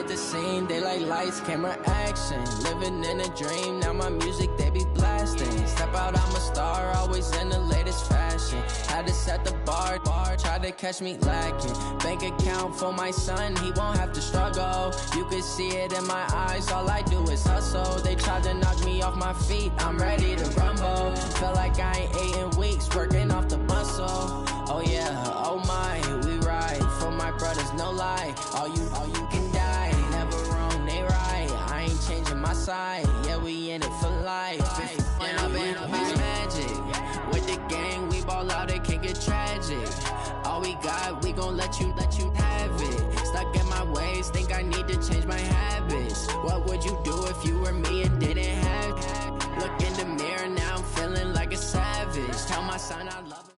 at the scene, they like lights, camera, action. Living in a dream, now my music they be blasting. Step out, I'm a star, always in the latest fashion. Had to set the bar, try to catch me lacking. Bank account for my son, he won't have to struggle. You can see it in my eyes, all I do is hustle. They tried to knock me off my feet, I'm ready to rumble. Feel like I ain't ate in weeks, working off the muscle. Oh yeah, oh my, we ride for my brothers, no lie. All you can die, never wrong, they right. I ain't changing my side, yeah, we in it for life. And I've been magic. With the gang, we ball out, it can get tragic. All we got, we gon' let you have it. Stuck in my ways, think I need to change my habits. What would you do if you were me and didn't have it? Look in the mirror, now I'm feeling like a savage. Tell my son I love him.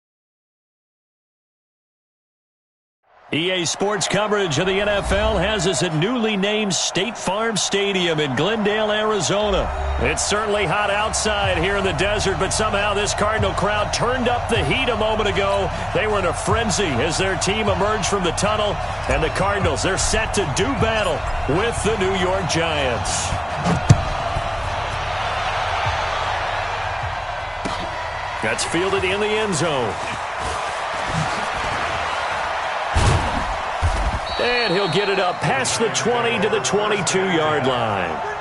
EA Sports coverage of the NFL has us at newly named State Farm Stadium in Glendale, Arizona. It's certainly hot outside here in the desert, but somehow this Cardinal crowd turned up the heat a moment ago. They were in a frenzy as their team emerged from the tunnel, and the Cardinals, they're set to do battle with the New York Giants. That's fielded in the end zone. And he'll get it up past the 20 to the 22-yard line.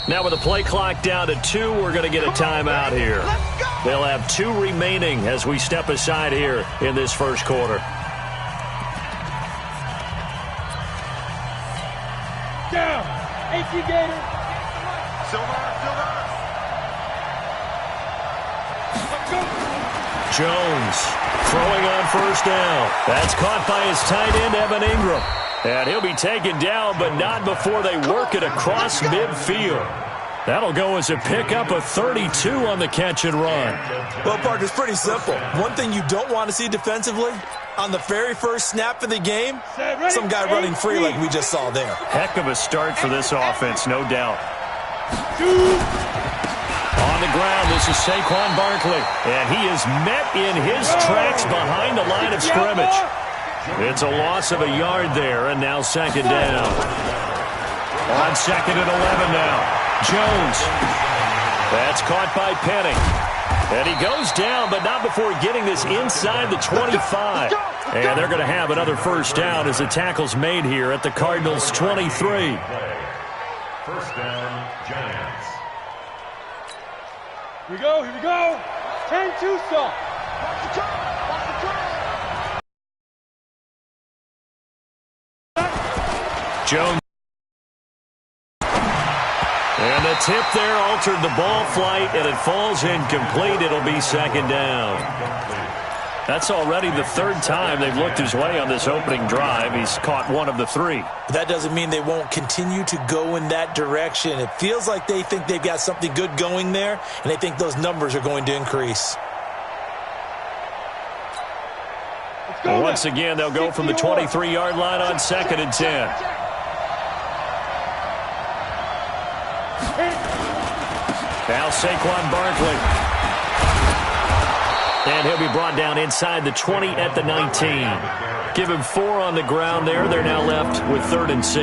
Now with the play clock down to 2, we're going to get a timeout here. They'll have 2 remaining as we step aside here in this first quarter. Down. AC Gator. Jones throwing on first down. That's caught by his tight end, Evan Ingram. And he'll be taken down, but not before they work it across midfield. That'll go as a pickup of 32 on the catch and run. Well, Parker, it's pretty simple. One thing you don't want to see defensively, on the very first snap of the game, some guy running free like we just saw there. Heck of a start for this offense, no doubt. On the ground, this is Saquon Barkley, and he is met in his tracks behind the line of scrimmage. It's a loss of a yard there, and now second down. On second and 11 now. Jones. That's caught by Penning. And he goes down, but not before getting this inside the 25. And they're going to have another first down as the tackle's made here at the Cardinals' 23. First down, Giants. Here we go, here we go. 10-2 stop. Jones. And the tip there altered the ball flight, and it falls incomplete. It'll be second down. That's already the third time they've looked his way on this opening drive. He's caught one of the 3. That doesn't mean they won't continue to go in that direction. It feels like they think they've got something good going there, and they think those numbers are going to increase. Once again, they'll go from the 23-yard line on second and 10. Now Saquon Barkley. And he'll be brought down inside the 20 at the 19. Give him 4 on the ground there. They're now left with 3rd and 6.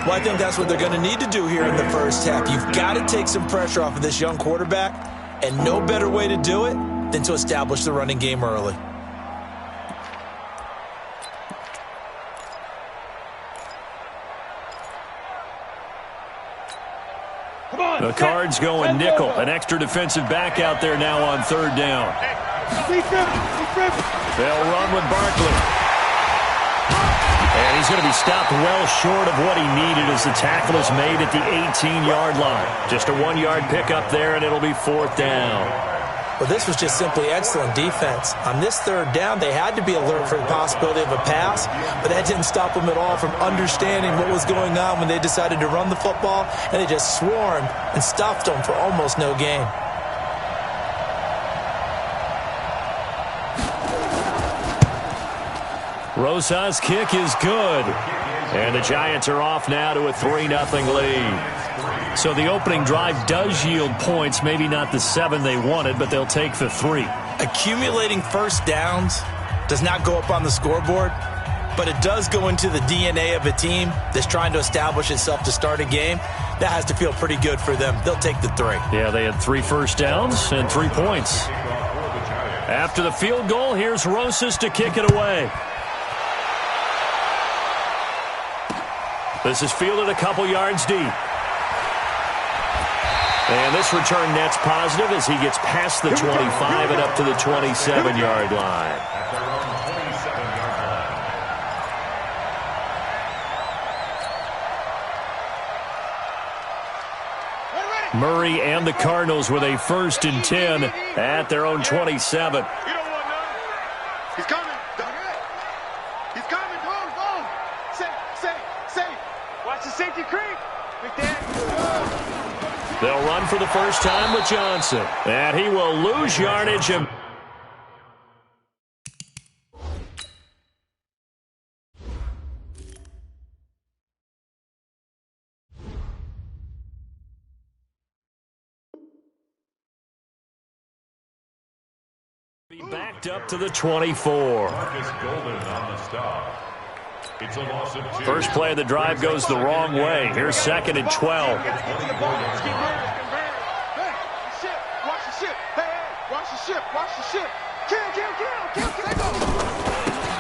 Well, I think that's what they're going to need to do here in the first half. You've got to take some pressure off of this young quarterback, and no better way to do it than to establish the running game early. The Cards going nickel. An extra defensive back out there now on 3rd down. They'll run with Barkley. And he's going to be stopped well short of what he needed as the tackle is made at the 18-yard line. Just a 1-yard pickup there, and it'll be 4th down. Well, this was just simply excellent defense. On this 3rd down, they had to be alert for the possibility of a pass, but that didn't stop them at all from understanding what was going on when they decided to run the football, and they just swarmed and stuffed them for almost no gain. Rosa's kick is good. And the Giants are off now to a 3-0 lead. So the opening drive does yield points, maybe not the 7 they wanted, but they'll take the 3. Accumulating first downs does not go up on the scoreboard, but it does go into the DNA of a team that's trying to establish itself to start a game. That has to feel pretty good for them. They'll take the 3. Yeah, they had 3 first downs and 3 points. After the field goal, here's Rosas to kick it away. This is fielded a couple yards deep. And this return net's positive as he gets past the 25 and up to the 27-yard line. Murray and the Cardinals with a 1st and 10 at their own 27. He's coming. He's coming. Go. Safe. Watch the safety creep. Big Dan. They'll run for the first time with Johnson. And he will lose yardage. Be backed up to the 24. First play of the drive goes the wrong way. Here's 2nd and 12.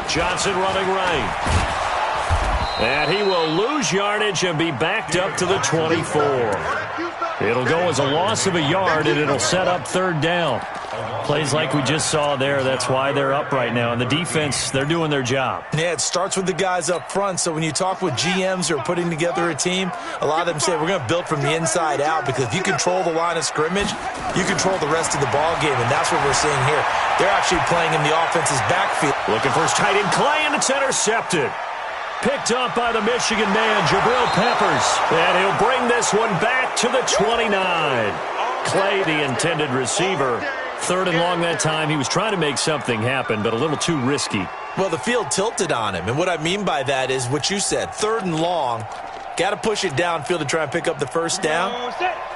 Johnson running right. And he will lose yardage and be backed up to the 24. It'll go as a loss of a yard, and it'll set up 3rd down. Plays like we just saw there. That's why they're up right now. And the defense, they're doing their job. Yeah, it starts with the guys up front. So when you talk with GMs who are putting together a team, a lot of them say we're going to build from the inside out, because if you control the line of scrimmage, you control the rest of the ball game, and that's what we're seeing here. They're actually playing in the offense's backfield. Looking for his tight end Clay, and it's intercepted. Picked up by the Michigan man, Jabril Peppers. And he'll bring this one back to the 29. Clay, the intended receiver. 3rd and long that time. He was trying to make something happen, but a little too risky. Well, the field tilted on him, and what I mean by that is what you said. 3rd and long, got to push it downfield to try and pick up the first down.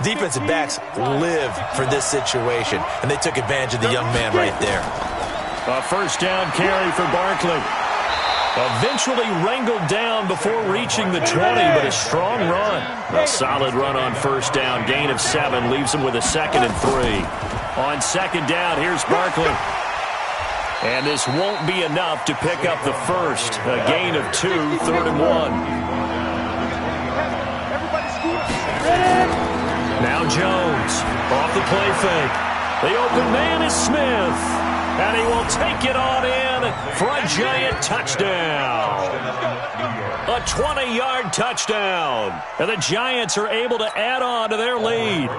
Defensive backs live for this situation, and they took advantage of the young man right there. A 1st down carry for Barkley. Eventually wrangled down before reaching the 20, but a strong run. A solid run on 1st down. Gain of 7 leaves him with a 2nd and 3. On 2nd down, here's Barkley. And this won't be enough to pick up the 1st. A gain of 2, 3rd and 1. Now Jones off the play fake. The open man is Smith. And he will take it on in for a giant touchdown. A 20-yard touchdown. And the Giants are able to add on to their lead.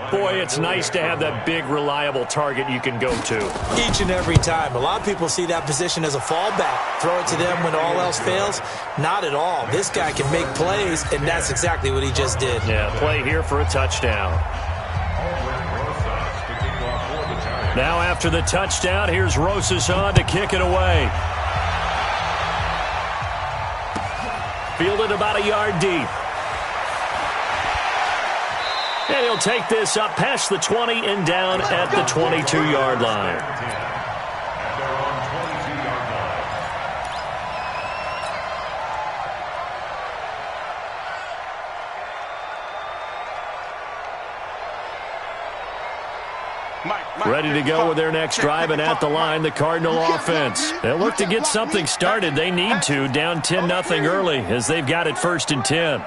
Boy, it's nice to have that big, reliable target you can go to. Each and every time. A lot of people see that position as a fallback. Throw it to them when all else fails. Not at all. This guy can make plays, and that's exactly what he just did. Yeah, play here for a touchdown. Now after the touchdown, here's Rosas on to kick it away. Fielded about a yard deep. And he'll take this up past the 20 and down at the 22-yard line. Ready to go with their next drive, and at the line, the Cardinal offense. They'll look to get something started. They need to, down 10-0 early, as they've got it 1st and 10.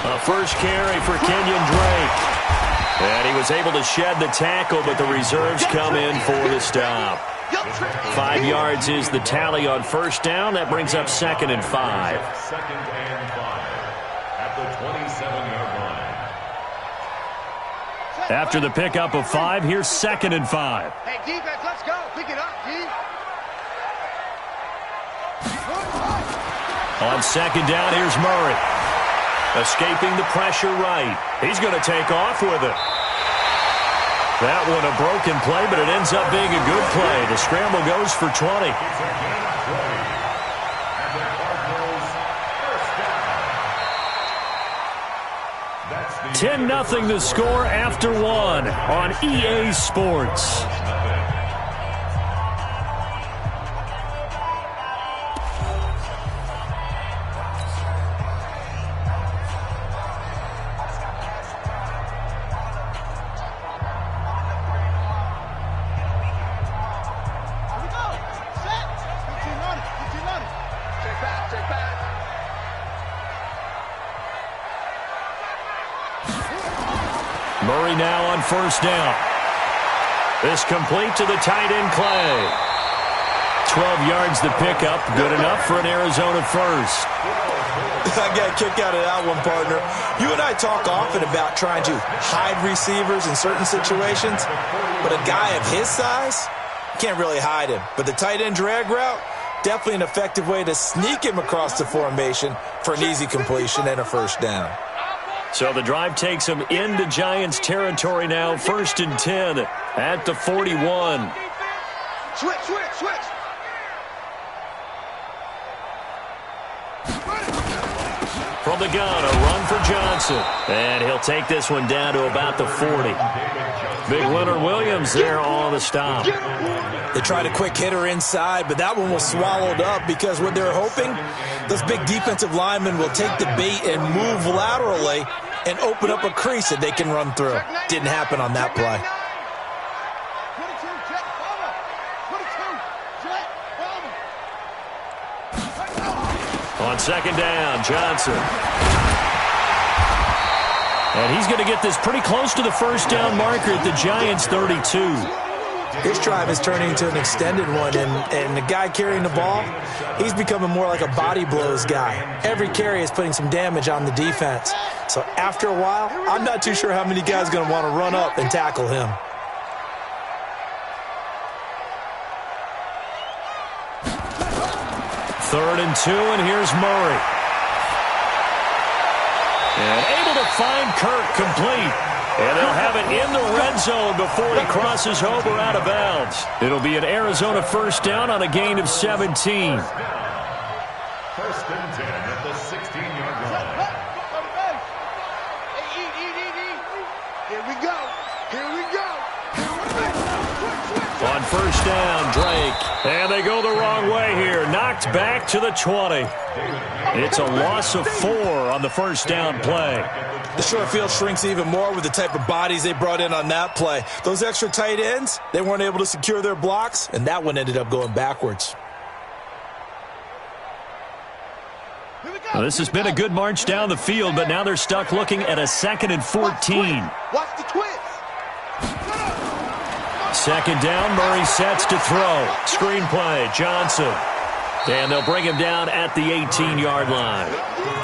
A 1st carry for Kenyon Drake. And he was able to shed the tackle, but the reserves come in for the stop. 5 yards is the tally on first down. That brings up 2nd and 5. 2nd and 5 at the 27-yard line. After the pickup of 5, here's 2nd and 5. Hey, defense, let's go. Pick it up, D. On 2nd down, here's Murray. Escaping the pressure right. He's going to take off with it. That one a broken play, but it ends up being a good play. The scramble goes for 20. 10-0 the score after 1 on EA Sports. Murray now on first down. This complete to the tight end, Clay. 12 yards the pickup. Good enough for an Arizona first. I got a kick out of that one, partner. You and I talk often about trying to hide receivers in certain situations, but a guy of his size can't really hide him. But the tight end drag route, definitely an effective way to sneak him across the formation for an easy completion and a first down. So the drive takes him into Giants territory now. 1st and 10 at the 41. Switch. From the gun, a run for Johnson. And he'll take this one down to about the 40. Big Leonard Williams there on the stop. They tried a quick hitter inside, but that one was swallowed up because what they're hoping, those big defensive linemen will take the bait and move laterally and open up a crease that they can run through. Didn't happen on that play. On 2nd down, Johnson. And he's going to get this pretty close to the first down marker at the Giants' 32. This drive is turning into an extended one, and the guy carrying the ball, he's becoming more like a body blows guy. Every carry is putting some damage on the defense. So after a while, I'm not too sure how many guys are going to want to run up and tackle him. Third and 2, and here's Murray. And able to find Kirk complete. And they'll have it in the red zone before he crosses over out of bounds. It'll be an Arizona first down on a gain of 17. 1st and 10 at the 16-yard line. Here we go. On first down, Drake. And they go the wrong way here. Knocked back to the 20. It's a loss of 4 on the first down play. The short field shrinks even more with the type of bodies they brought in on that play. Those extra tight ends, they weren't able to secure their blocks, and that one ended up going backwards. Well, this has been a good march down the field, but now they're stuck looking at a 2nd and 14. Watch the twist. 2nd down, Murray sets to throw. Screen play, Johnson. And they'll bring him down at the 18-yard line.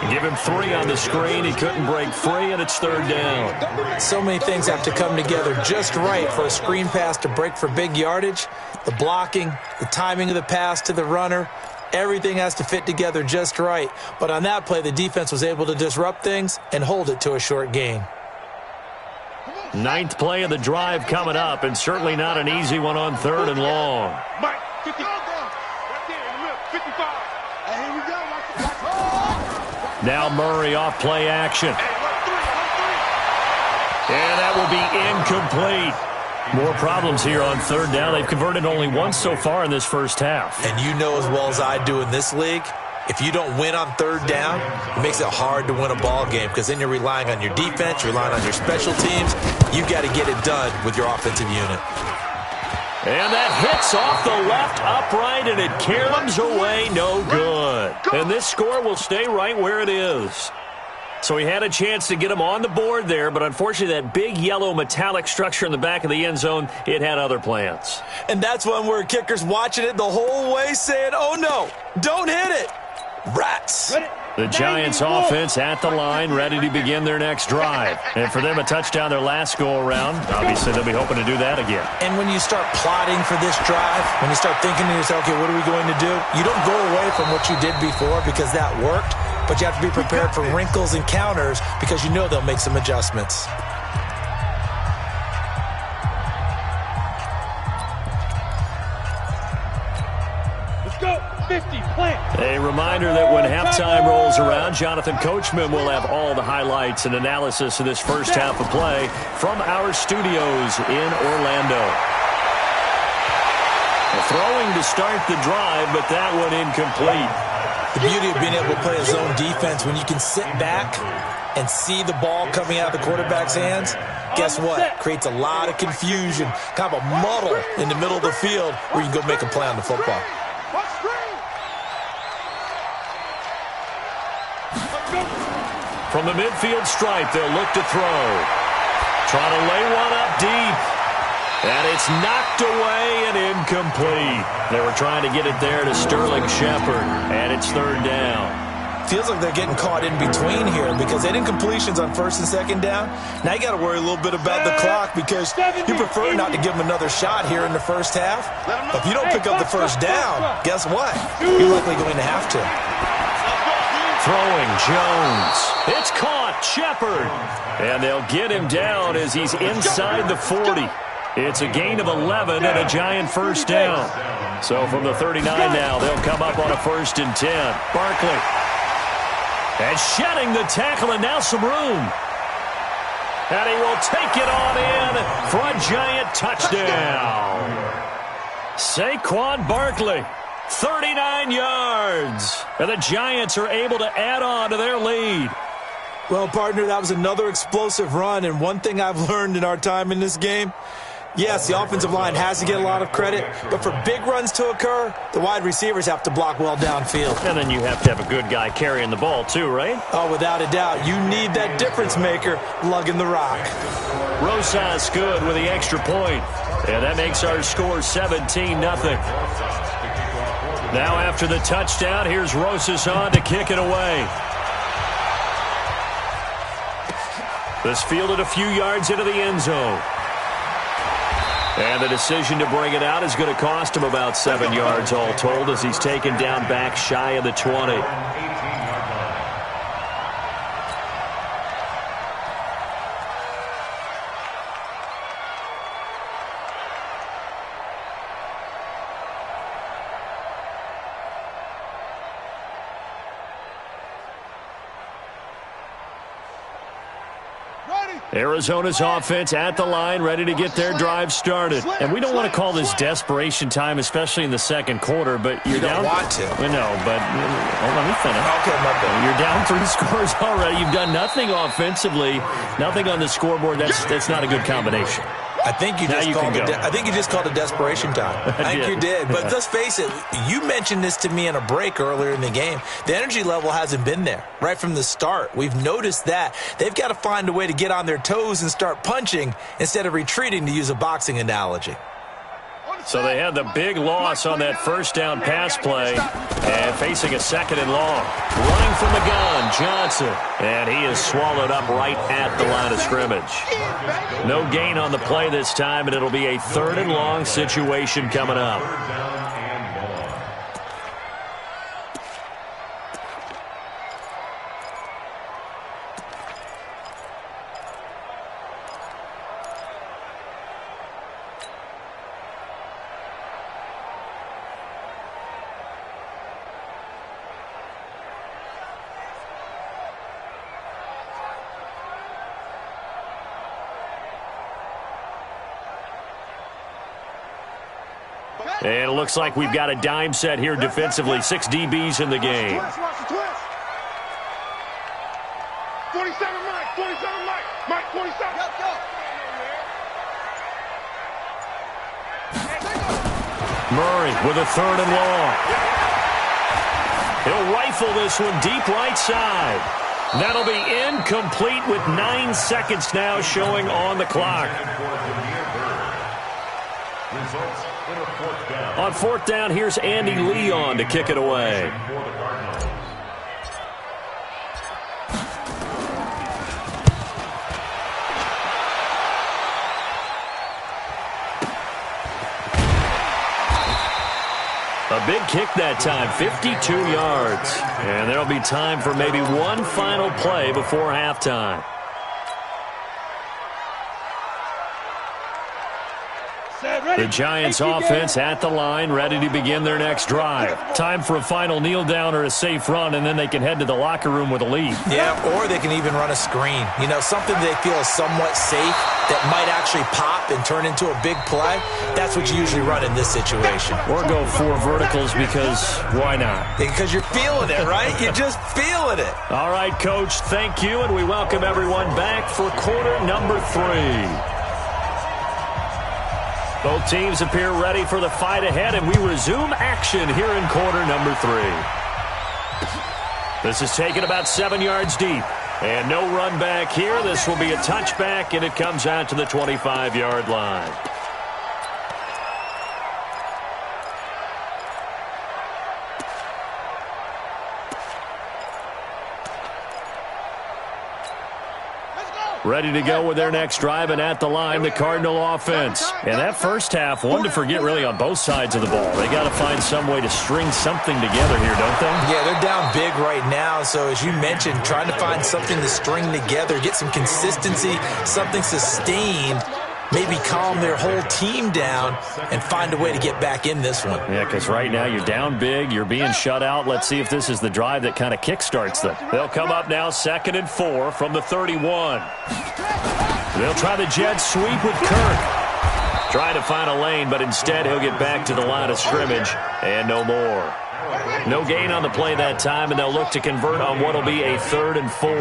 Give him 3 on the screen. He couldn't break free, and it's 3rd down. So many things have to come together just right for a screen pass to break for big yardage. The blocking, the timing of the pass to the runner, everything has to fit together just right. But on that play, the defense was able to disrupt things and hold it to a short gain. 9th play of the drive coming up, and certainly not an easy one on 3rd and long. Mike, 50. Right there in the middle, 55. And here we go. Now Murray off play action. And that will be incomplete. More problems here on 3rd down. They've converted only once so far in this first half. And you know as well as I do in this league, if you don't win on 3rd down, it makes it hard to win a ball game because then you're relying on your defense, you're relying on your special teams. You've got to get it done with your offensive unit. And that hits off the left upright, and it comes away no good. And this score will stay right where it is. So he had a chance to get him on the board there, but unfortunately that big yellow metallic structure in the back of the end zone, it had other plans. And that's one where kicker's watching it the whole way saying, oh no, don't hit it. Rats. The Giants offense at the line, ready to begin their next drive. And for them, a touchdown their last go-around. Obviously, they'll be hoping to do that again. And when you start plotting for this drive, when you start thinking to yourself, okay, what are we going to do? You don't go away from what you did before because that worked, but you have to be prepared for wrinkles and counters because you know they'll make some adjustments. A reminder that when halftime rolls around, Jonathan Coachman will have all the highlights and analysis of this first half of play from our studios in Orlando. Throwing to start the drive, but that one incomplete. The beauty of being able to play a zone defense when you can sit back and see the ball coming out of the quarterback's hands, guess what? Creates a lot of confusion, kind of a muddle in the middle of the field where you can go make a play on the football. From the midfield stripe, they'll look to throw. Trying to lay one up deep. And it's knocked away and incomplete. They were trying to get it there to Sterling Shepard, and it's third down. Feels like they're getting caught in between here because they did incompletions on first and second down. Now you got to worry a little bit about the clock because you prefer not to give them another shot here in the first half. But if you don't pick up the first down, guess what? You're likely going to have to. Throwing Jones. It's caught. Shepard. And they'll get him down as he's inside the 40. It's a gain of 11 and a Giant first down. So from the 39 now, they'll come up on a 1st and 10. Barkley. And shedding the tackle and now some room. And he will take it on in for a Giant touchdown. Saquon Barkley. 39 yards. And the Giants are able to add on to their lead. Well, partner, that was another explosive run. And one thing I've learned in our time in this game, yes, the offensive line has to get a lot of credit, but for big runs to occur, the wide receivers have to block well downfield. And then you have to have a good guy carrying the ball too, right? Oh, without a doubt. You need that difference maker lugging the rock. Rosas good with the extra point. And that makes our score 17-0. Now after the touchdown, here's Rosas on to kick it away. This fielded a few yards into the end zone. And the decision to bring it out is going to cost him about 7 yards all told as he's taken down back shy of the 20. Arizona's offense at the line, ready to get their drive started. And we don't want to call this desperation time, especially in the second quarter, but you're down. You don't want to. No, but let me finish. Okay, my bad. You're down 3 scores already. You've done nothing offensively, nothing on the scoreboard. That's not a good combination. I think you just called it desperation time. I think you did. But let's face it, you mentioned this to me in a break earlier in the game. The energy level hasn't been there right from the start. We've noticed that. They've got to find a way to get on their toes and start punching instead of retreating, to use a boxing analogy. So they had the big loss on that first down pass play and facing a 2nd and long. Running from the gun, Johnson. And he is swallowed up right at the line of scrimmage. No gain on the play this time, and it'll be a 3rd and long situation coming up. And it looks like we've got a dime set here defensively. 6 DBs in the game. 27 Mike, 27 Mike, Mike 27. Murray with a 3rd and long. He'll rifle this one deep right side. That'll be incomplete with 9 seconds now showing on the clock. On fourth down, here's Andy Leon to kick it away. A big kick that time, 52 yards. And there'll be time for maybe one final play before halftime. The Giants offense at the line, ready to begin their next drive. Time for a final kneel down or a safe run, and then they can head to the locker room with a lead. Yeah, or they can even run a screen. You know, something they feel is somewhat safe that might actually pop and turn into a big play. That's what you usually run in this situation. Or go 4 verticals because why not? Because you're feeling it, right? You're just feeling it. All right, Coach, thank you, and we welcome everyone back for quarter number 3. Both teams appear ready for the fight ahead, and we resume action here in quarter number 3. This is taken about 7 yards deep. And no run back here. This will be a touchback, and it comes out to the 25-yard line. Ready to go with their next drive, and at the line, the Cardinal offense. And that first half, one to forget really on both sides of the ball. They got to find some way to string something together here, don't they? Yeah, they're down big right now. So as you mentioned, trying to find something to string together, get some consistency, something sustained, maybe calm their whole team down and find a way to get back in this one. Yeah, because right now you're down big, you're being shut out. Let's see if this is the drive that kind of kickstarts them. They'll come up now 2nd and 4 from the 31. They'll try the jet sweep with Kirk. Try to find a lane, but instead he'll get back to the line of scrimmage and no more. No gain on the play that time, and they'll look to convert on what will be a 3rd and 4.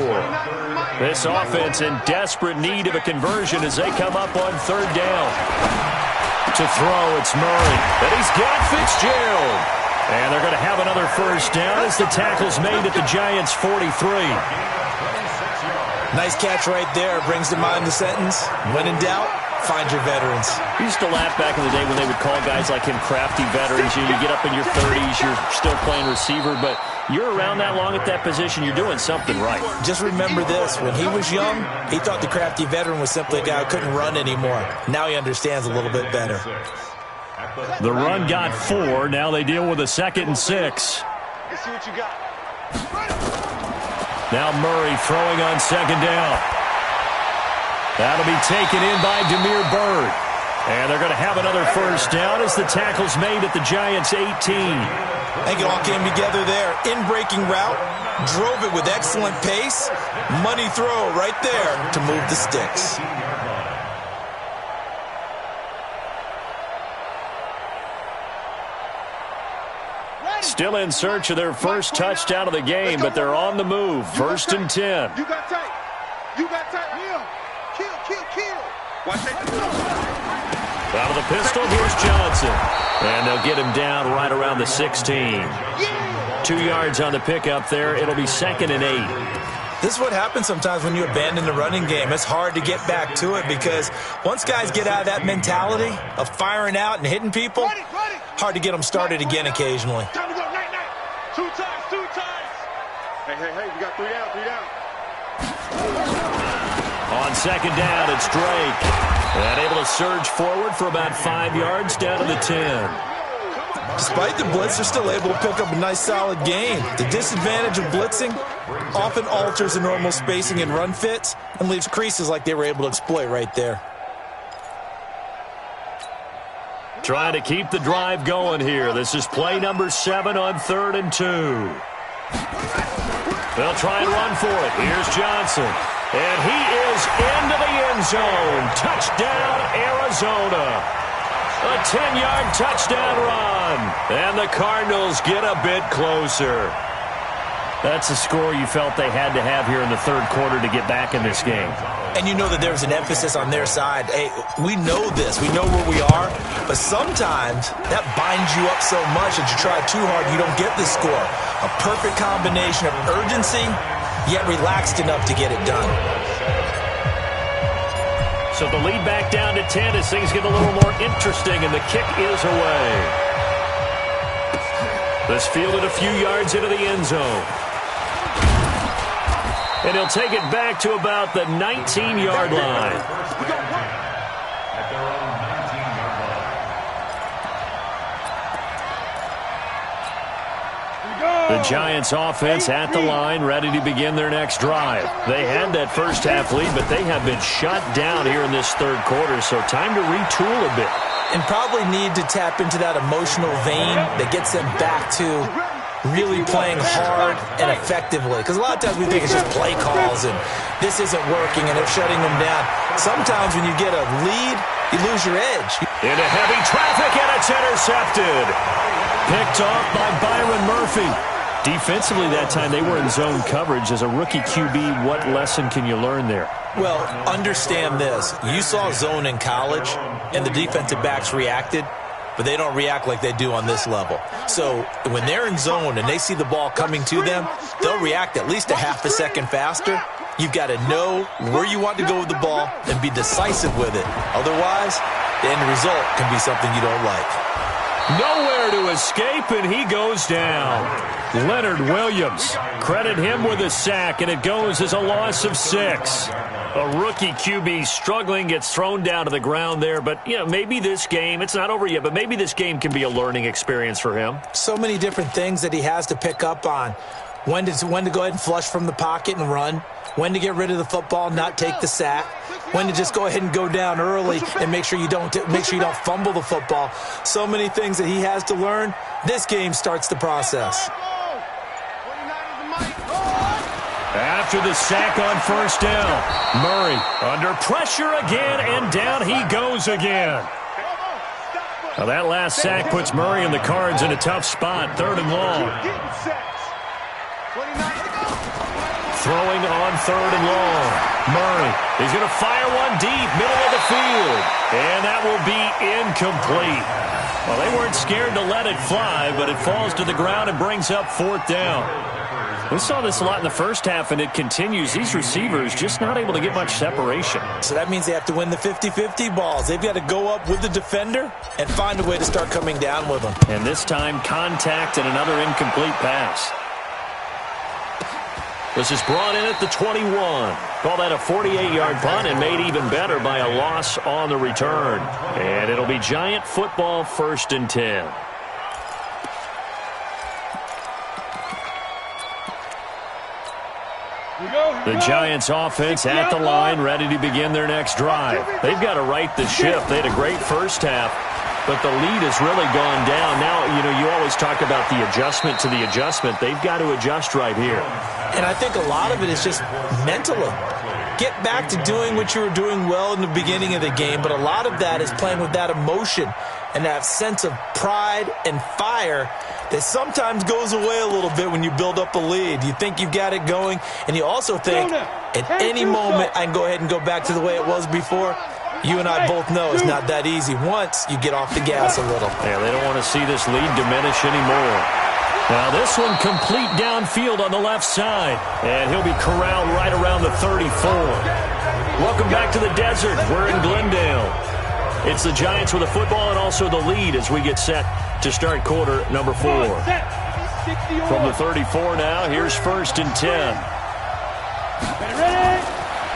This offense in desperate need of a conversion as they come up on 3rd down. To throw, it's Murray. And he's got Fitzgerald. And they're going to have another first down as the tackle's made at the Giants' 43. Nice catch right there. Brings to mind the sentence, when in doubt, find your veterans. We used to laugh back in the day when they would call guys like him crafty veterans. You get up in your 30s, you're still playing receiver, but you're around that long at that position, you're doing something right. Just remember this. When he was young, he thought the crafty veteran was simply a guy who couldn't run anymore. Now he understands a little bit better. The run got 4. Now they deal with a 2nd and 6. Let's see what you got. Now Murray throwing on 2nd down. That'll be taken in by Damiere Byrd. And they're going to have another first down as the tackle's made at the Giants' 18. I think it all came together there. In-breaking route, drove it with excellent pace. Money throw right there to move the sticks. Still in search of their first touchdown of the game, but they're on the move. 1st and 10. You got tight. You got tight. Kill. Watch that. Out of the pistol, here's Johnson. And they'll get him down right around the 16. 2 yards on the pickup there. It'll be 2nd and 8. This is what happens sometimes when you abandon the running game. It's hard to get back to it because once guys get out of that mentality of firing out and hitting people, hard to get them started again occasionally. Time to go. Night. 2 times. Hey, we got 3 down. On 2nd down, it's Drake. And able to surge forward for about 5 yards down to the 10. Despite the blitz, they're still able to pick up a nice solid gain. The disadvantage of blitzing often alters the normal spacing and run fits and leaves creases like they were able to exploit right there. Trying to keep the drive going here. This is play number 7 on 3rd and 2. They'll try and run for it. Here's Johnson. And he is into the end zone. Touchdown, Arizona. A 10-yard touchdown run. And the Cardinals get a bit closer. That's a score you felt they had to have here in the 3rd quarter to get back in this game. And you know that there was an emphasis on their side. Hey, we know this. We know where we are. But sometimes that binds you up so much that you try too hard, you don't get the score. A perfect combination of urgency yet relaxed enough to get it done. So the lead back down to 10 as things get a little more interesting, and the kick is away. This fielded a few yards into the end zone. And he'll take it back to about the 19-yard line. At their own 19-yard line. The Giants offense at the line, ready to begin their next drive. They had that first half lead, but they have been shut down here in this third quarter, so time to retool a bit. And probably need to tap into that emotional vein that gets them back to really playing hard and effectively. Because a lot of times we think it's just play calls and this isn't working and it's shutting them down. Sometimes when you get a lead, you lose your edge. Into heavy traffic, and it's intercepted. Picked off by Byron Murphy. Defensively that time, they were in zone coverage. As a rookie QB, what lesson can you learn there? Well, understand this. You saw zone in college, and the defensive backs reacted, but they don't react like they do on this level. So when they're in zone and they see the ball coming to them, they'll react at least a half a second faster. You've got to know where you want to go with the ball and be decisive with it. Otherwise, the end result can be something you don't like. Nowhere to escape, and he goes down. Leonard Williams, credit him with a sack, and it goes as a loss of 6. A rookie QB struggling, gets thrown down to the ground there, but maybe this game, it's not over yet, but maybe this game can be a learning experience for him. So many different things that he has to pick up on. When to go ahead and flush from the pocket and run. When to get rid of the football, not take the sack. When to just go ahead and go down early and make sure you don't fumble the football. So many things that he has to learn. This game starts the process. After the sack on first down, Murray under pressure again, and down he goes again. Now that last sack puts Murray and the Cards in a tough spot, 3rd and long. Throwing on 3rd and long. Murray, he's going to fire one deep, middle of the field. And that will be incomplete. Well, they weren't scared to let it fly, but it falls to the ground and brings up 4th down. We saw this a lot in the first half, and it continues. These receivers just not able to get much separation. So that means they have to win the 50-50 balls. They've got to go up with the defender and find a way to start coming down with them. And this time, contact and another incomplete pass. This is brought in at the 21. Call that a 48-yard punt, and made even better by a loss on the return. And it'll be Giant football, 1st and 10. The Giants offense at the line, ready to begin their next drive. They've got to right the ship. They had a great first half, but the lead has really gone down. Now, you always talk about the adjustment to the adjustment. They've got to adjust right here. And I think a lot of it is just mentally. Get back to doing what you were doing well in the beginning of the game, but a lot of that is playing with that emotion and that sense of pride and fire that sometimes goes away a little bit when you build up a lead. You think you've got it going, and you also think at any moment I can go ahead and go back to the way it was before. You and I both know it's not that easy once you get off the gas a little. Yeah, they don't want to see this lead diminish anymore. Now this one complete downfield on the left side, and he'll be corralled right around the 34. Welcome back to the desert. We're in Glendale. It's the Giants with the football and also the lead as we get set to start quarter number 4. From the 34 now, here's 1st and 10.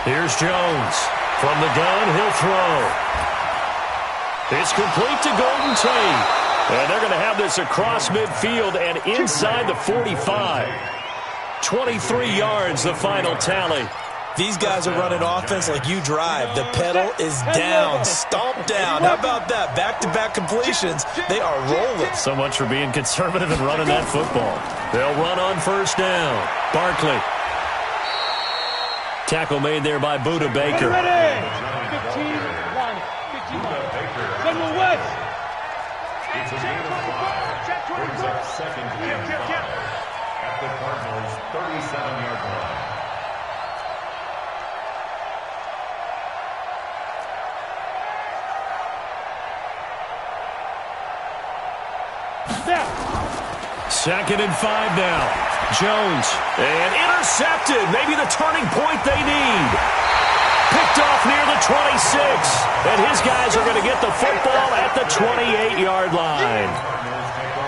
Here's Jones. From the gun, he'll throw. It's complete to Golden Tate. And they're going to have this across midfield and inside the 45. 23 yards, the final tally. These guys are running offense like you drive. The pedal is down, stomped down. How about that? Back-to-back completions. They are rolling. So much for being conservative and running that football. They'll run on first down. Barkley. Tackle made there by Buda Baker. 15, 15. Central West. It's a gain of 5. Brings up 2nd and 5. At the Cardinals' 37-yard line. Snap. 2nd and 5 now. Jones, and intercepted. Maybe the turning point they need. Picked off near the 26. And his guys are going to get the football at the 28-yard line.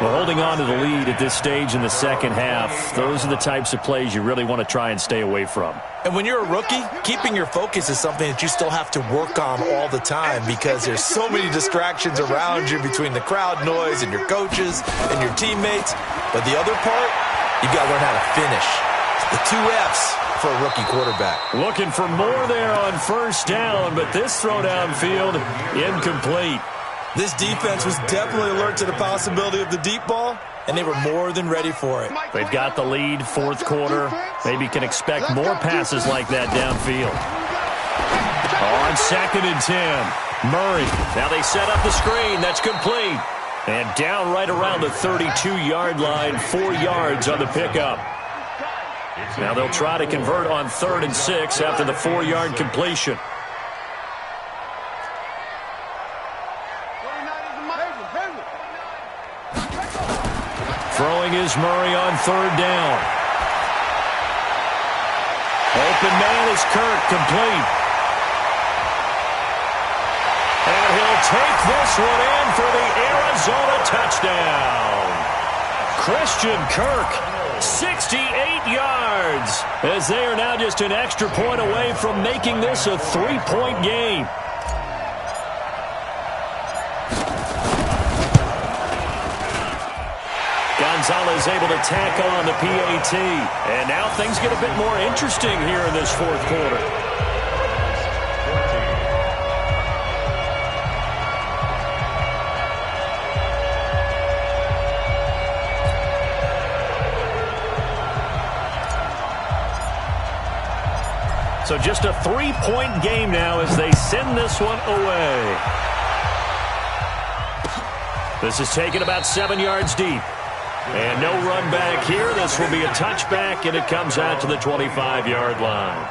Well, holding on to the lead at this stage in the second half, those are the types of plays you really want to try and stay away from. And when you're a rookie, keeping your focus is something that you still have to work on all the time because there's so many distractions around you between the crowd noise and your coaches and your teammates. But the other part, you've got to learn how to finish. The 2 F's for a rookie quarterback. Looking for more there on first down, but this throw downfield incomplete. This defense was definitely alert to the possibility of the deep ball, and they were more than ready for it. They've got the lead, fourth quarter. Maybe can expect more passes like that downfield. On 2nd and 10, Murray. Now they set up the screen. That's complete. And down right around the 32-yard line, 4 yards on the pickup. Now they'll try to convert on 3rd and 6 after the 4-yard completion. Throwing is Murray on 3rd down. Open man is Kirk, complete. And he'll take this one in for the Arizona touchdown. Christian Kirk, 68 yards, as they are now just an extra point away from making this a 3-point game. Gonzalez able to tack on the PAT. And now things get a bit more interesting here in this fourth quarter. So just a 3-point game now as they send this one away. This is taken about 7 yards deep. And no run back here. This will be a touchback, and it comes out to the 25-yard line.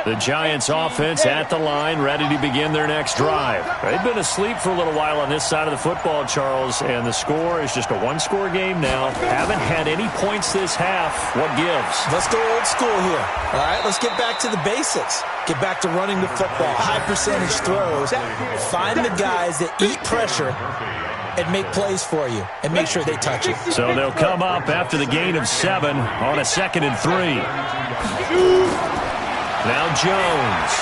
The Giants offense at the line, ready to begin their next drive. They've been asleep for a little while on this side of the football, Charles, and the score is just a 1-score game now. Haven't had any points this half. What gives? Let's go old school here. All right, let's get back to the basics. Get back to running the football, high percentage throws. Find the guys that eat pressure and make plays for you and make sure they touch it. So they'll come up after the gain of 7 on a 2nd and 3. Now Jones,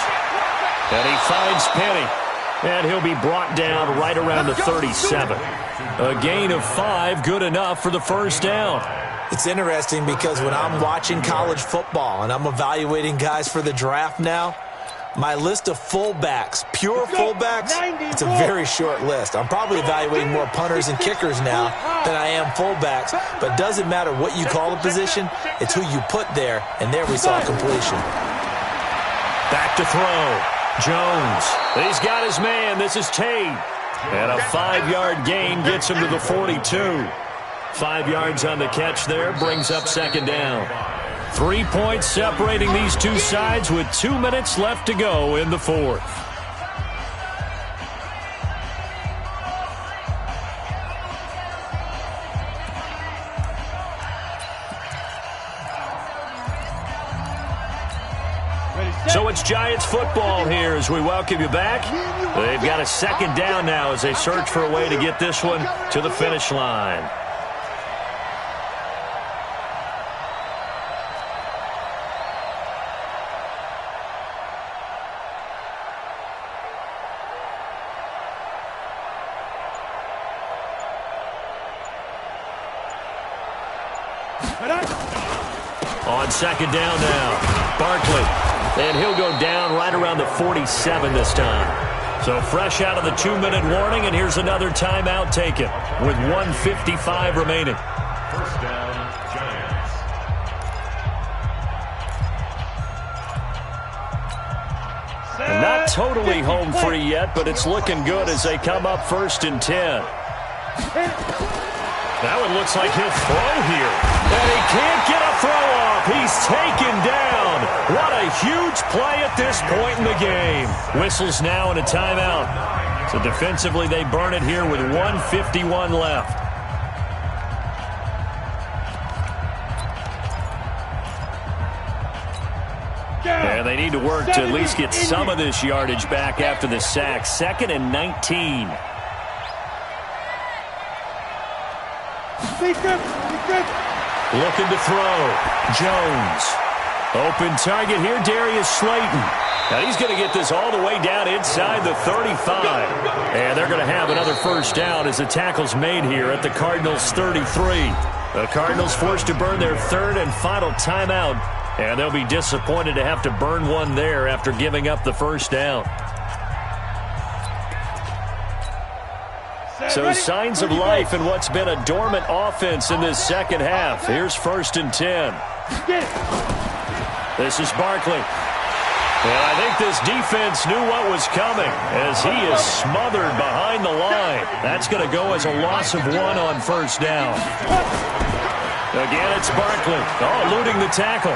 and he finds Penny, and he'll be brought down right around the 37. A gain of 5, good enough for the first down. It's interesting because when I'm watching college football and I'm evaluating guys for the draft now, my list of fullbacks, pure fullbacks, it's a very short list. I'm probably evaluating more punters and kickers now than I am fullbacks, but it doesn't matter what you call the position, it's who you put there, and there we saw completion. Back to throw. Jones. He's got his man. This is Tate. And a 5-yard gain gets him to the 42. 5 yards on the catch there. Brings up 2nd down. 3 points separating these two sides with 2 minutes left to go in the fourth. So it's Giants football here as we welcome you back. They've got a 2nd down now as they search for a way to get this one to the finish line. On 2nd down now, Barkley. And he'll go down right around the 47 this time. So fresh out of the 2-minute warning, and here's another timeout taken with 1:55 remaining. First down, Giants. And not totally home free yet, but it's looking good as they come up 1st and 10. Now it looks like he'll throw here. And he can't get a throw off. He's taken down. What a huge play at this point in the game. Whistles now and a timeout. So defensively they burn it here with 1:51 left. And they need to work to at least get some of this yardage back after the sack. 2nd and 19. Looking to throw. Jones. Open target here, Darius Slayton. Now he's going to get this all the way down inside the 35. And they're going to have another first down as the tackle's made here at the Cardinals' 33. The Cardinals forced to burn their 3rd and final timeout. And they'll be disappointed to have to burn one there after giving up the first down. So signs of life in what's been a dormant offense in this second half. Here's 1st and 10. This is Barkley. And I think this defense knew what was coming as he is smothered behind the line. That's going to go as a loss of 1 on first down. Again, it's Barkley. Oh, eluding the tackle.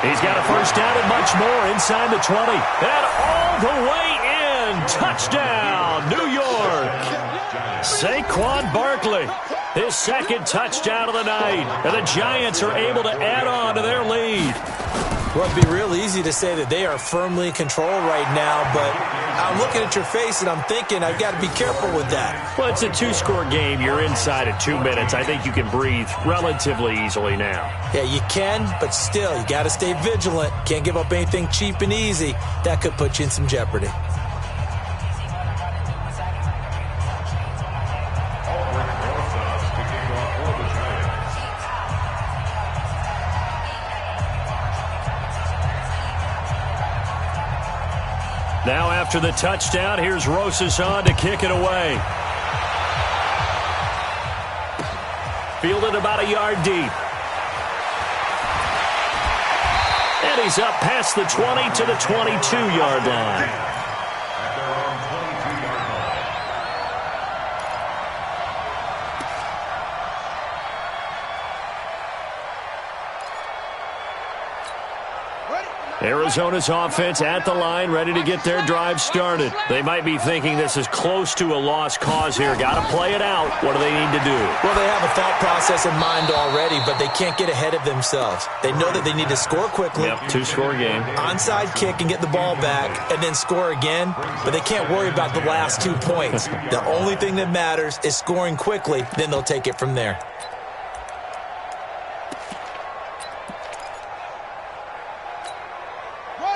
He's got a first down and much more inside the 20. And all the way in. Touchdown, New York. Saquon Barkley, his 2nd touchdown of the night. And the Giants are able to add on to their lead. Well, it'd be real easy to say that they are firmly in control right now, but I'm looking at your face and I'm thinking I've got to be careful with that. Well, it's a 2-score game. You're inside at 2 minutes. I think you can breathe relatively easily now. Yeah, you can, but still, you got to stay vigilant. Can't give up anything cheap and easy. That could put you in some jeopardy. Now after the touchdown, here's Rosas on to kick it away. Fielded about a yard deep. And he's up past the 20 to the 22-yard line. At their own 22-yard line. Arizona's offense at the line, ready to get their drive started. They might be thinking this is close to a lost cause here. Got to play it out. What do they need to do? Well, they have a thought process in mind already, but they can't get ahead of themselves. They know that they need to score quickly. Yep, 2-score game. Onside kick and get the ball back and then score again, but they can't worry about the last 2 points. The only thing that matters is scoring quickly, then they'll take it from there.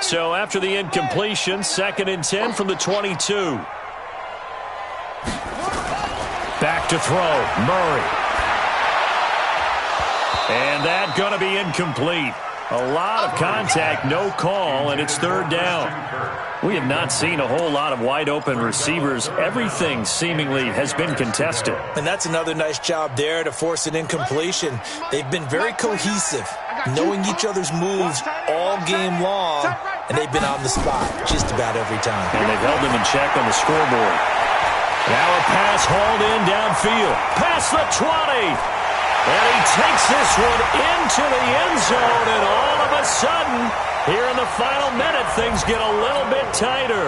So after the incompletion, 2nd and 10 from the 22. Back to throw, Murray. And that going to be incomplete. A lot of contact, no call, and it's 3rd down. We have not seen a whole lot of wide-open receivers. Everything seemingly has been contested. And that's another nice job there to force an incompletion. They've been very cohesive, knowing each other's moves all game long, and they've been on the spot just about every time. And they've held them in check on the scoreboard. Now a pass hauled in downfield. Past the 20. And he takes this one into the end zone, and all of a sudden, here in the final minute, things get a little bit tighter.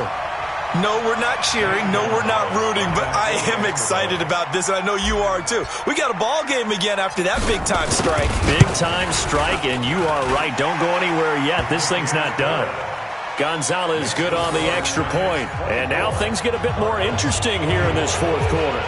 No, we're not cheering. No, we're not rooting, but I am excited about this, and I know you are too. We got a ball game again after that big-time strike. Big-time strike, and you are right. Don't go anywhere yet. This thing's not done. Gonzalez good on the extra point. And now things get a bit more interesting here in this 4th quarter.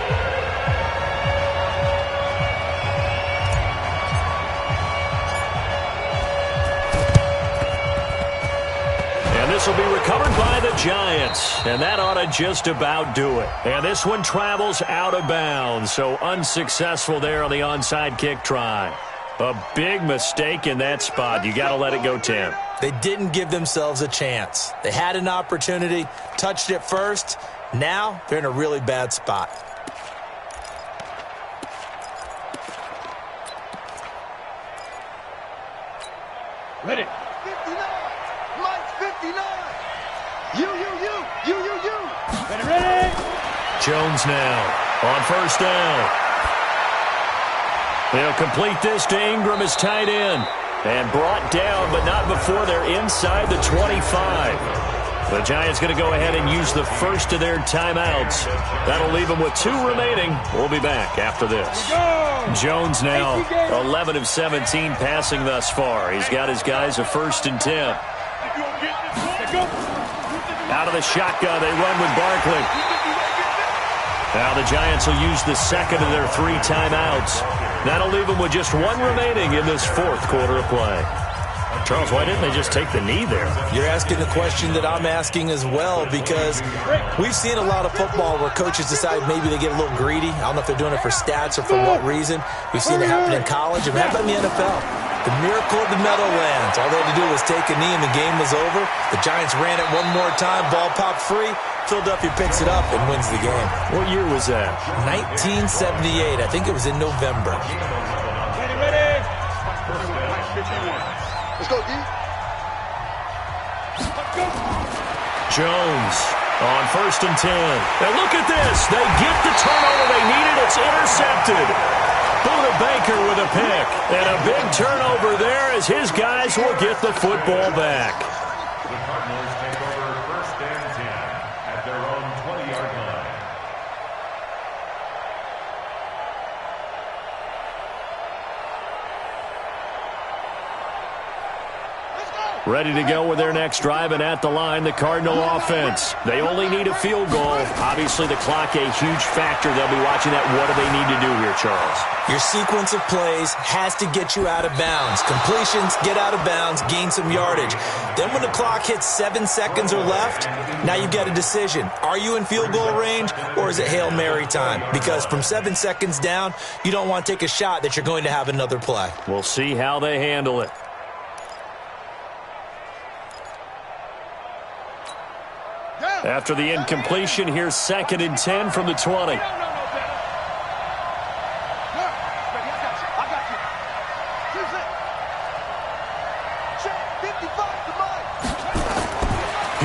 This will be recovered by the Giants, and that ought to just about do it. And this one travels out of bounds, so unsuccessful there on the onside kick try. A big mistake in that spot. You got to let it go 10. They didn't give themselves a chance. They had an opportunity, touched it first, Now they're in a really bad spot. Ready. 59. Mike's 59. You. Ready. Jones now on first down. They'll complete this to Ingram as tight end. And brought down, but not before they're inside the 25. The Giants going to go ahead and use the first of their timeouts. That'll leave them with 2 remaining. We'll be back after this. Jones now 11 of 17 passing thus far. He's got his guys a 1st and 10. Out of the shotgun, they run with Barkley. Now the Giants will use the second of their 3 timeouts. That'll leave them with just 1 remaining in this 4th quarter of play. Charles, why didn't they just take the knee there? You're asking the question that I'm asking as well, because we've seen a lot of football where coaches decide maybe they get a little greedy. I don't know if they're doing it for stats or for what reason. We've seen it happen in college and happen in the NFL. The miracle of the Meadowlands. All they had to do was take a knee and the game was over. The Giants ran it one more time, ball popped free. Philadelphia picks it up and wins the game. What year was that? 1978. I think it was in November. Ready. Let's go, D. Jones on 1st and 10. Now look at this. They get the turnover they needed. It's intercepted. Buda Baker with a pick. And a big turnover there as his guys will get the football back. The Cardinals take over 1st and 10 at their own 20-yard line. Ready to go with their next drive, and at the line, the Cardinal offense. They only need a field goal. Obviously, the clock a huge factor. They'll be watching that. What do they need to do here, Charles? Your sequence of plays has to get you out of bounds. Completions, get out of bounds, gain some yardage. Then when the clock hits 7 seconds or left, now you've got a decision. Are you in field goal range, or is it Hail Mary time? Because from 7 seconds down, you don't want to take a shot that you're going to have another play. We'll see how they handle it. After the incompletion, here's 2nd and 10 from the 20.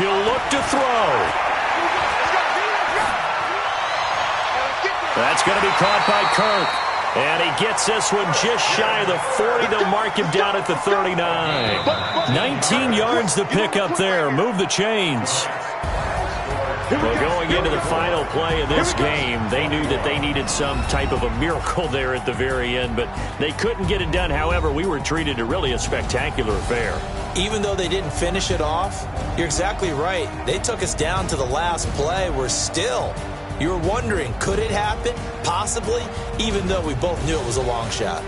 He'll look to throw. That's going to be caught by Kirk. And he gets this one just shy of the 40. They'll mark him down at the 39. 19 yards to pick up there. Move the chains. Well, going into the final play of this game, they knew that they needed some type of a miracle there at the very end, but they couldn't get it done. However, we were treated to really a spectacular affair. Even though they didn't finish it off, you're exactly right. They took us down to the last play. We're still, you were wondering, could it happen? Possibly, even though we both knew it was a long shot.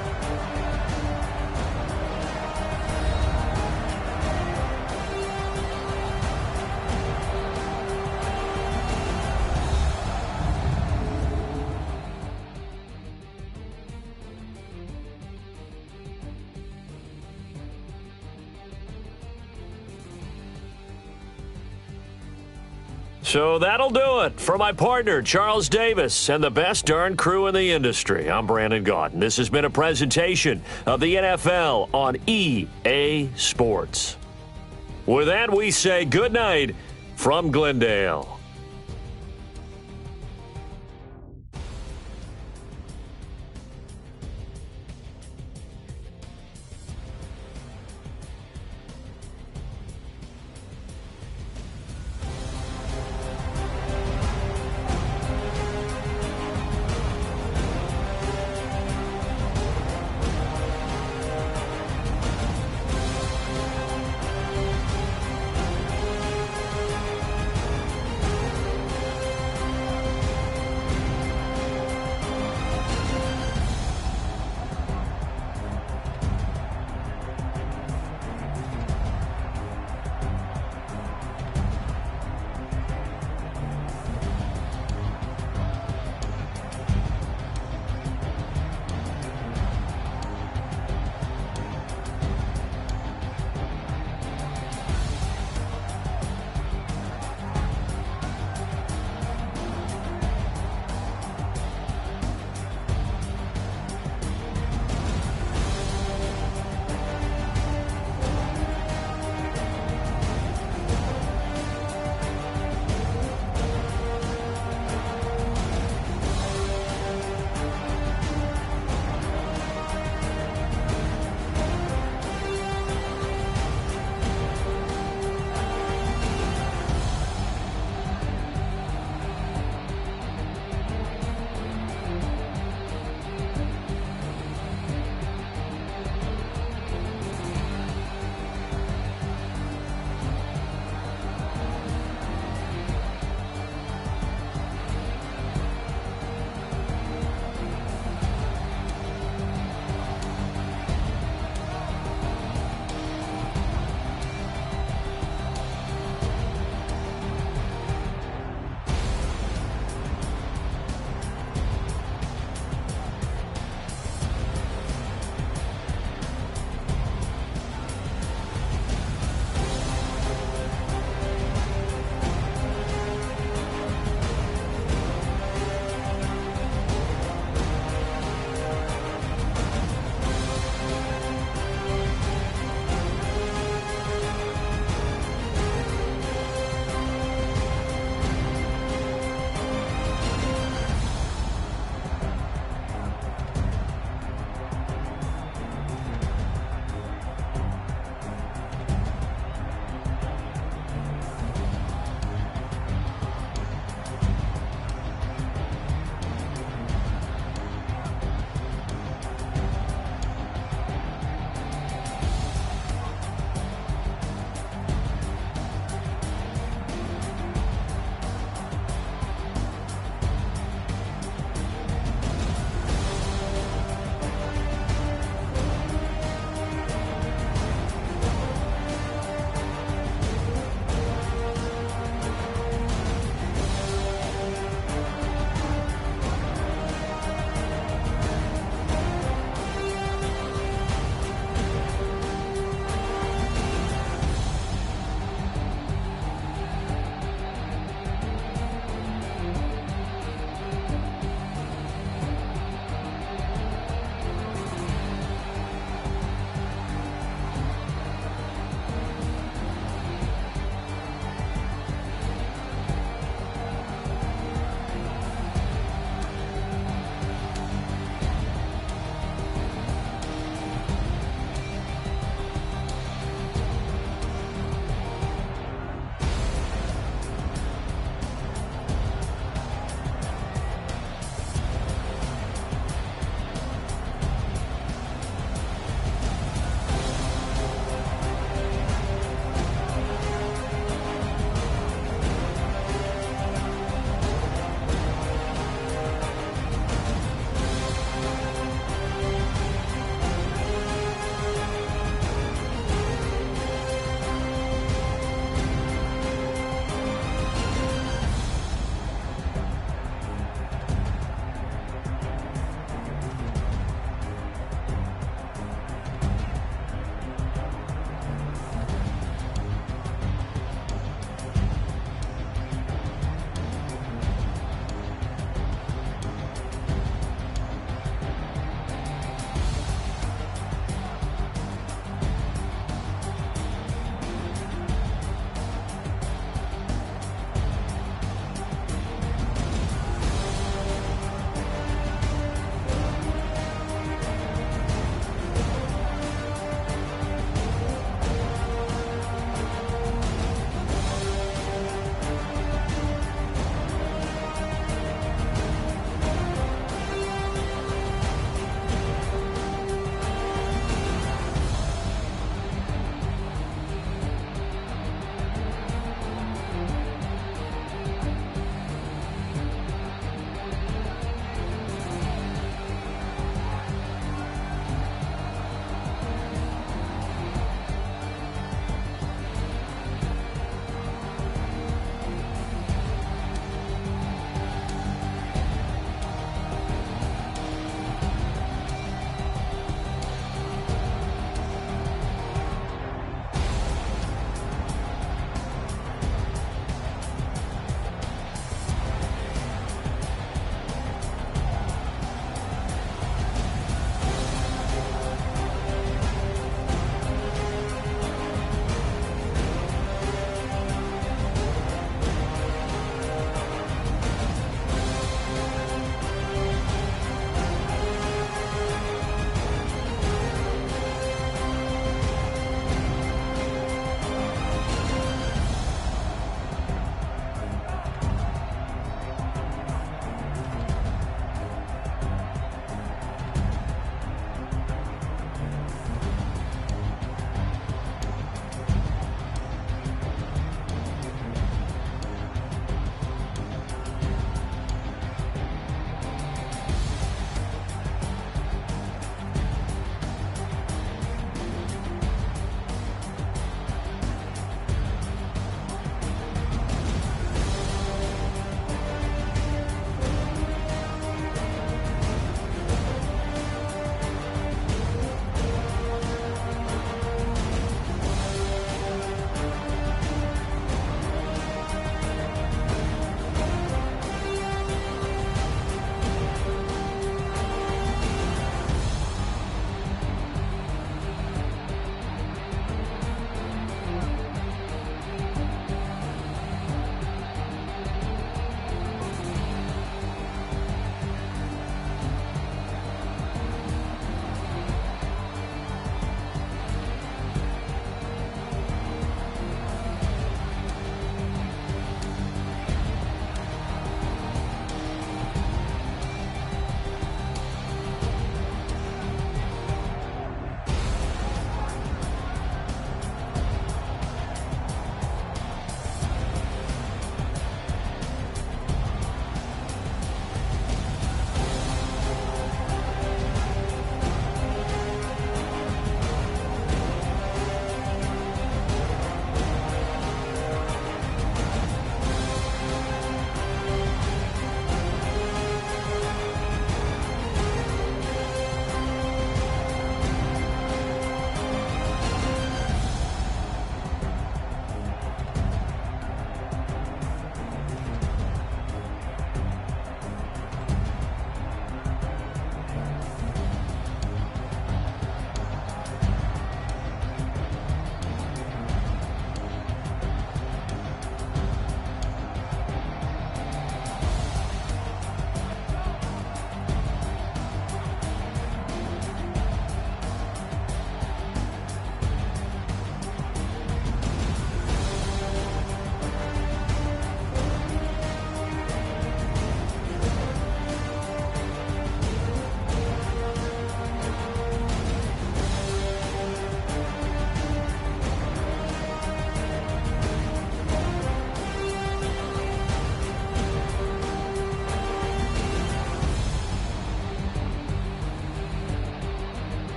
So that'll do it for my partner, Charles Davis, and the best darn crew in the industry. I'm Brandon Gaudin. This has been a presentation of the NFL on EA Sports. With that, we say good night from Glendale.